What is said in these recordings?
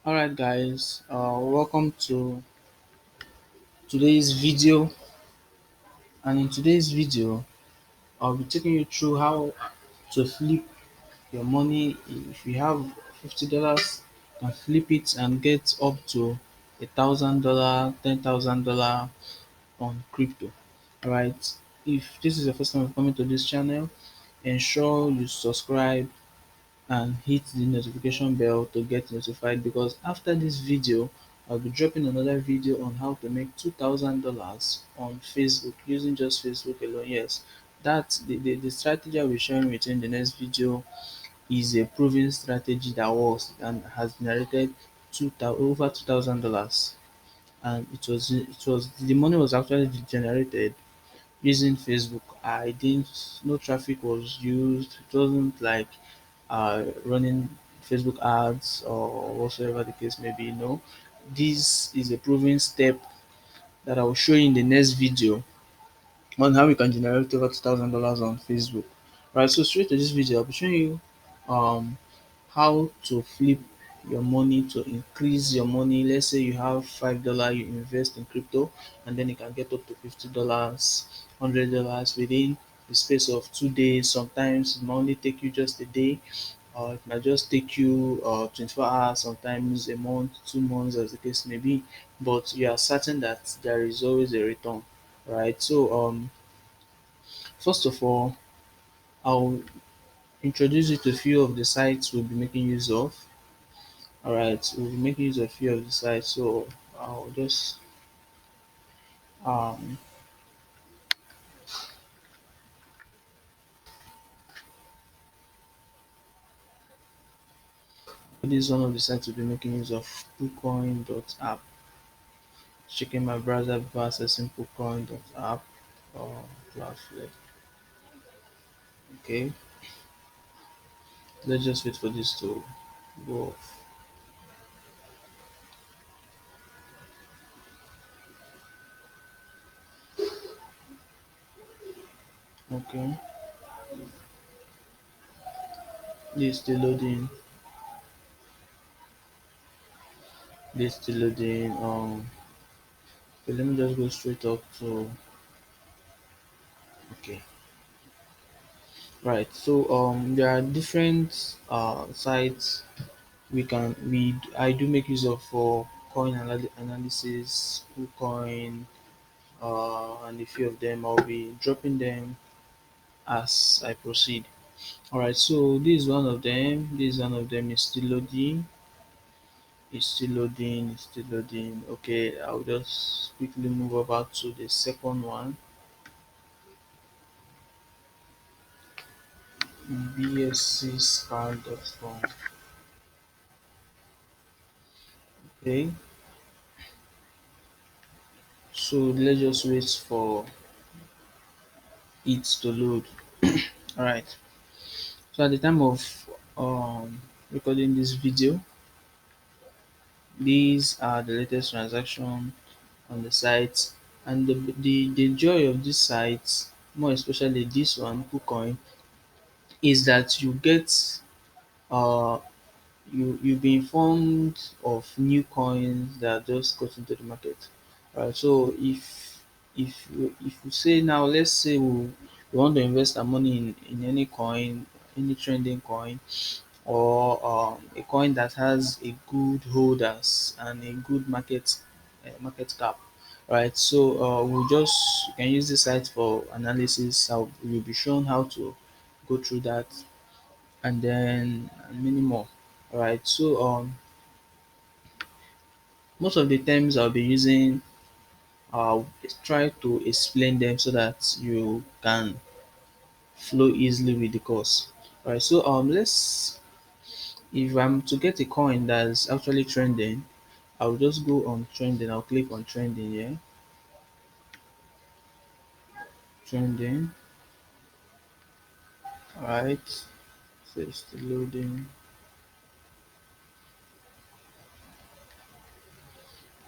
Alright guys, welcome to today's video, and in today's video I'll be taking you through how to flip your money. If you have $50, you can flip it and get up to $1,000, $10,000 on crypto. Alright, if this is the first time you're coming to this channel, ensure you subscribe and hit the notification bell to get notified, because after this video I'll be dropping another video on how to make $2,000 on Facebook using just Facebook alone. Yes, that's the strategy I'll be sharing with you in the next video is a proven strategy that works and has generated over $2,000. And it was the money was actually generated using Facebook. I didn't No traffic was used. It wasn't like running Facebook ads or whatsoever the case may be. No, this is a proven step that I will show you in the next video on how we can generate over $2,000 on Facebook. Right, so straight to this video, I'll be showing you um how to flip your money to increase your money. Let's say you have $5, you invest in crypto, and then you can get up to $50, $100 within the space of 2 days. Sometimes it might only take you just a day, or it might just take you 24 hours, sometimes a month, 2 months, as the case may be. But you are certain that there is always a return, right? So first of all, I'll introduce you to a few of the sites we'll be making use of. All right, we'll be making use of a few of the sites. So I'll just um this is one of the sites we'll be making use of, PooCoin.app. Checking my browser before accessing PooCoin.app or Cloudflare. Okay, let's just wait for this to go off. Okay, this is still loading. This is still loading. Okay, let me just go straight up to. Okay, right. So there are different sites I do make use of for coin analysis, KuCoin, and a few of them. I'll be dropping them as I proceed. All right. So this is one of them. This is one of them. Is still loading. It's still loading. It's still loading. Okay. I'll just quickly move over to the second one. bscscan.com. Okay. So let's just wait for it to load. All right. So at the time of recording this video, these are the latest transaction on the site, and the joy of this site, more especially this one, KuCoin, is that you get uh you'll be informed of new coins that just got into the market. Right. So if you say, now let's say we want to invest our money in any coin, any trending coin, or a coin that has a good holders and a good market cap, right? So we'll just you can use the site for analysis. You'll be shown how to go through that, and then many more. All right. So most of the terms I'll be using, try to explain them so that you can flow easily with the course. All right. So let's if I'm to get a coin that's actually trending, I'll just go on trending. I'll click on trending here. Trending. Alright. So it's still loading.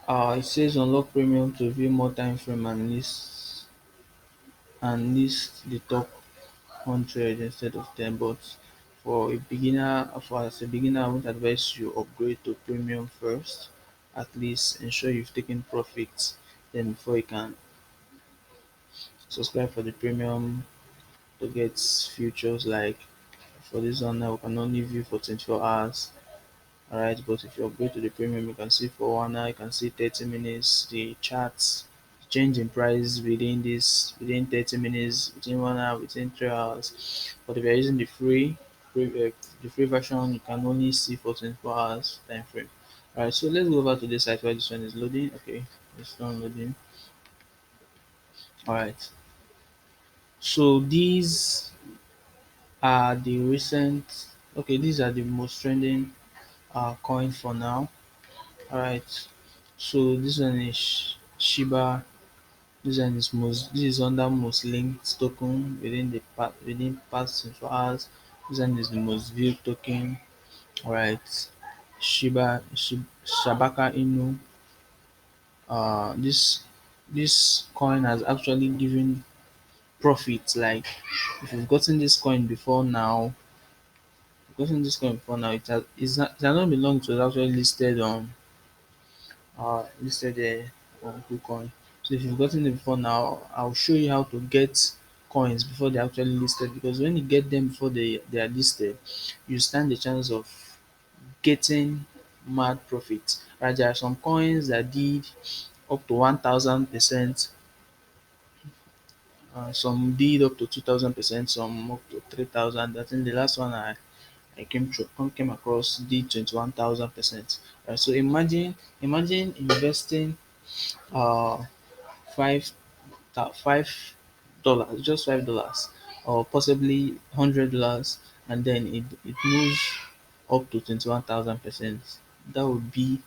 It says unlock premium to view more time frame and list the top 100 instead of 10, but For a beginner, for as a beginner, I would advise you upgrade to premium first. At least ensure you've taken profits then before you can subscribe for the premium to get features like for this one now we can only view for 24 hours. Alright, but if you upgrade to the premium, you can see for 1 hour, you can see 30 minutes, the charts, change in price within this, within 30 minutes, within 1 hour, within 3 hours. But if you're using the free version, you can only see for 24 hours time frame. Alright, so let's go over to this site where this one is loading. Okay, it's done loading. Alright, so these are the recent, okay, these are the most trending coin for now. Alright, so this one is Shiba. This one is most. This is under most linked token within past 24 hours. This one is the most viewed token. Alright, Shabaka Inu. This coin has actually given profit. Like if you've gotten this coin before now, it has not been long. It was actually listed on KuCoin. So if you've gotten it before now, I'll show you how to get coins before they're actually listed, because when you get them before they are listed, you stand the chance of getting mad profit. Right? There are some coins that did up to 1000%, some did up to 2000%, some up to 3000. I think the last one I came across did 21,000%. Right? So imagine investing uh five $5, just $5, or possibly $100, and then it moves up to 21,000%. That would be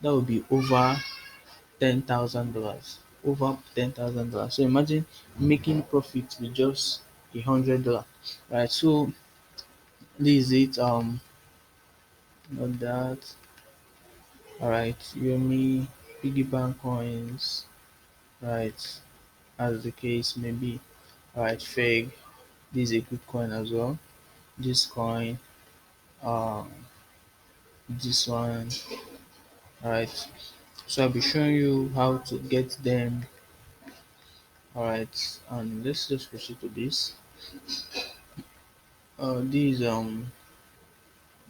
over $10,000, over $10,000. So imagine making profit with just $100, right? So this is it. Not that. All right, Yumi, piggy bank coins, right? As the case may be. All right, Fig. This is a good coin as well. This coin, um, this one, alright. So I'll be showing you how to get them, alright. And let's just proceed to this. These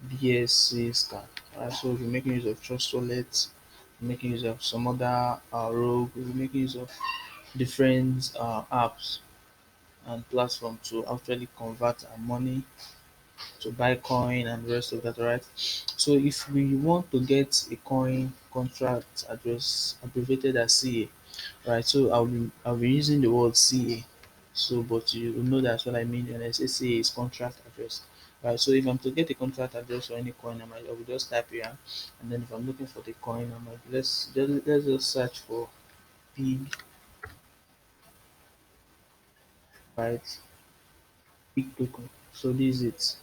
BSC scan. Alright, so we're making use of Trust Wallet, making use of some other Rogue, we're making use of different apps and platforms to actually convert our money to buy coin and the rest of that, right? So if we want to get a coin contract address abbreviated as CA, right? So I'll be using the word CA. So but you know that's what I mean when I say CA is contract address. Right, so if I'm to get a contract address for any coin, I will just type here, and then if I'm looking for the coin, I might let's just search for pig, right? Pig token. So this is it.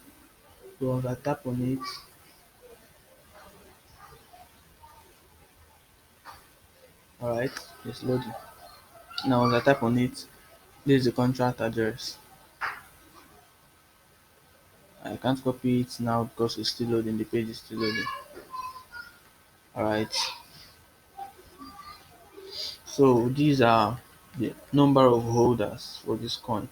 So once I tap on it, all right, it's loading. Now once I tap on it, this is the contract address. I can't copy it now because it's still loading, the page is still loading. Alright, so these are the number of holders for this coin,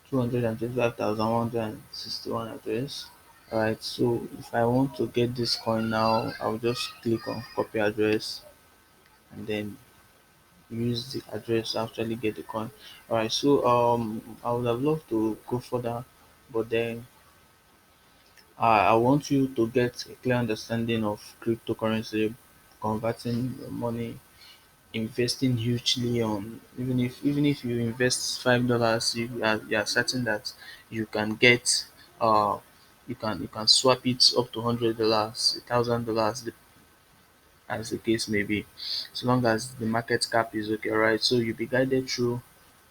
225,161 address. Alright, so if I want to get this coin now, I'll just click on copy address and then use the address to actually get the coin. Alright, so I would have loved to go further, but then I want you to get a clear understanding of cryptocurrency, converting your money, investing hugely on, even if you invest $5, you are certain that you can get you can swap it up to $100, $1,000, as the case may be, so long as the market cap is okay, right? So you'll be guided through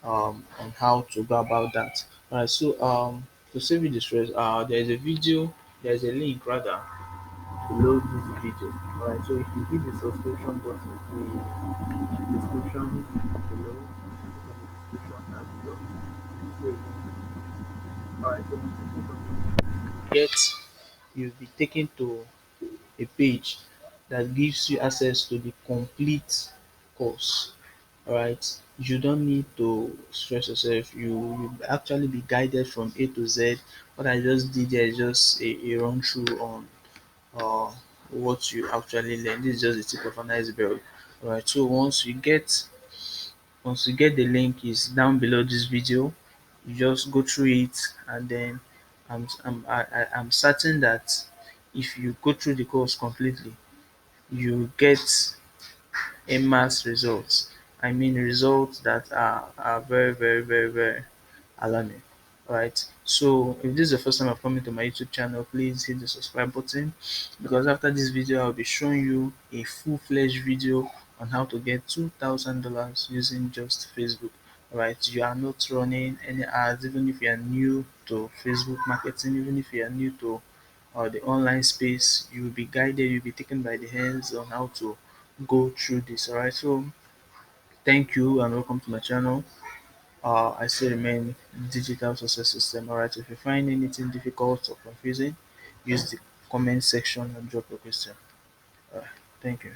on how to go about that. Alright, so to save you the stress, there's a link rather below this video. Alright, so if you hit the subscription button, the description below, on the description tab below, you see a link. Alright, so once you click on it, you'll be taken to a page that gives you access to the complete course. All right, you don't need to stress yourself. You actually be guided from A to Z. What I just did here is just a run through on uh, what you actually learn. This is just the tip of an iceberg. All right, so once you get the link is down below this video, you just go through it, and then I'm certain that if you go through the course completely, you get a mass results. I mean results that are very, very, very, very alarming. Alright. So if this is the first time I've come into my YouTube channel, please hit the subscribe button, because after this video I'll be showing you a full-fledged video on how to get $2,000 using just Facebook. Alright, you are not running any ads. Even if you are new to Facebook marketing, even if you are new to the online space, you will be guided, you'll be taken by the hands on how to go through this. All right, so thank you and welcome to my channel. I still remain Digital Success System. All right, if you find anything difficult or confusing, use the comment section and drop a question. All right, thank you.